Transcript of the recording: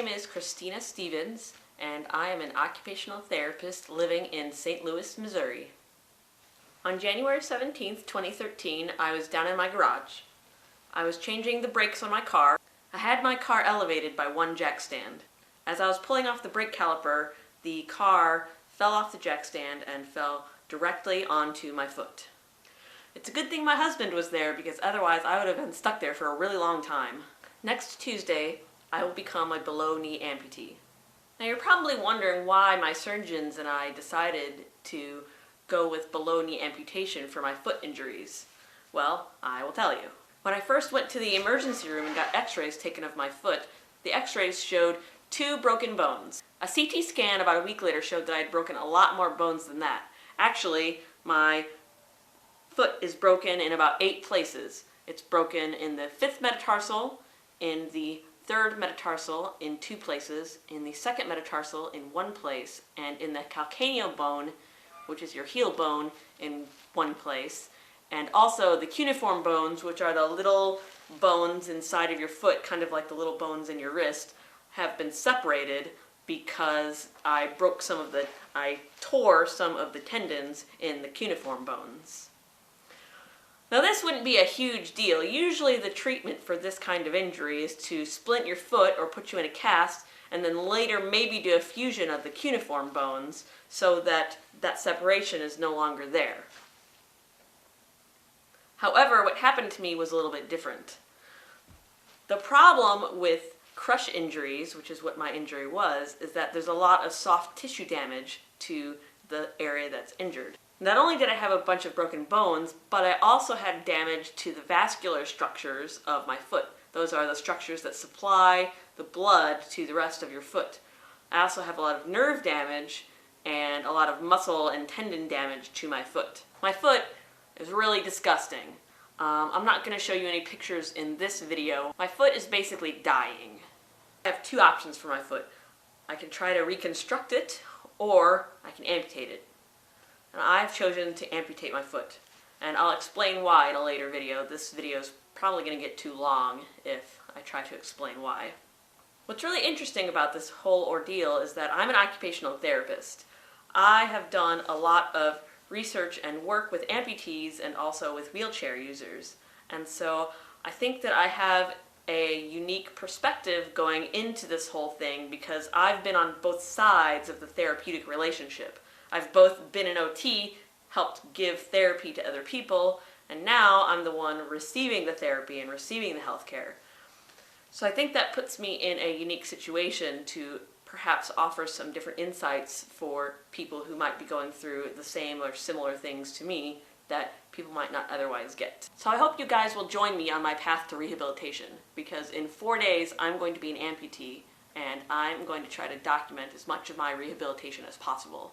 name is Christina Stevens, and I am an occupational therapist living in St. Louis, Missouri. On January 17th, 2013, I was down in my garage. I was changing the brakes on my car. I had my car elevated by one jack stand. As I was pulling off the brake caliper, the car fell off the jack stand and fell directly onto my foot. It's a good thing my husband was there, because otherwise I would have been stuck there for a really long time. Next Tuesday, I will become a below-knee amputee. Now you're probably wondering why my surgeons and I decided to go with below-knee amputation for my foot injuries. Well, I will tell you. When I first went to the emergency room and got x-rays taken of my foot, the x-rays showed 2 broken bones. A CT scan about a week later showed that I had broken a lot more bones than that. Actually, my foot is broken in about 8 places. It's broken in the 5th metatarsal, in the 3rd metatarsal in 2 places, in the 2nd metatarsal in 1 place, and in the calcaneal bone, which is your heel bone, in 1 place. And also the cuneiform bones, which are the little bones inside of your foot, kind of like the little bones in your wrist, have been separated because I tore some of the tendons in the cuneiform bones. Now this wouldn't be a huge deal. Usually the treatment for this kind of injury is to splint your foot or put you in a cast, and then later maybe do a fusion of the cuneiform bones so that that separation is no longer there. However, what happened to me was a little bit different. The problem with crush injuries, which is what my injury was, is that there's a lot of soft tissue damage to the area that's injured. Not only did I have a bunch of broken bones, but I also had damage to the vascular structures of my foot. Those are the structures that supply the blood to the rest of your foot. I also have a lot of nerve damage and a lot of muscle and tendon damage to my foot. My foot is really disgusting. I'm not going to show you any pictures in this video. My foot is basically dying. I have 2 options for my foot. I can try to reconstruct it, or I can amputate it. And I've chosen to amputate my foot. And I'll explain why in a later video. This video is probably going to get too long if I try to explain why. What's really interesting about this whole ordeal is that I'm an occupational therapist. I have done a lot of research and work with amputees and also with wheelchair users. And so I think that I have a unique perspective going into this whole thing because I've been on both sides of the therapeutic relationship. I've both been an OT, helped give therapy to other people, and now I'm the one receiving the therapy and receiving the healthcare. So I think that puts me in a unique situation to perhaps offer some different insights for people who might be going through the same or similar things to me that people might not otherwise get. So I hope you guys will join me on my path to rehabilitation, because in 4 days I'm going to be an amputee, and I'm going to try to document as much of my rehabilitation as possible.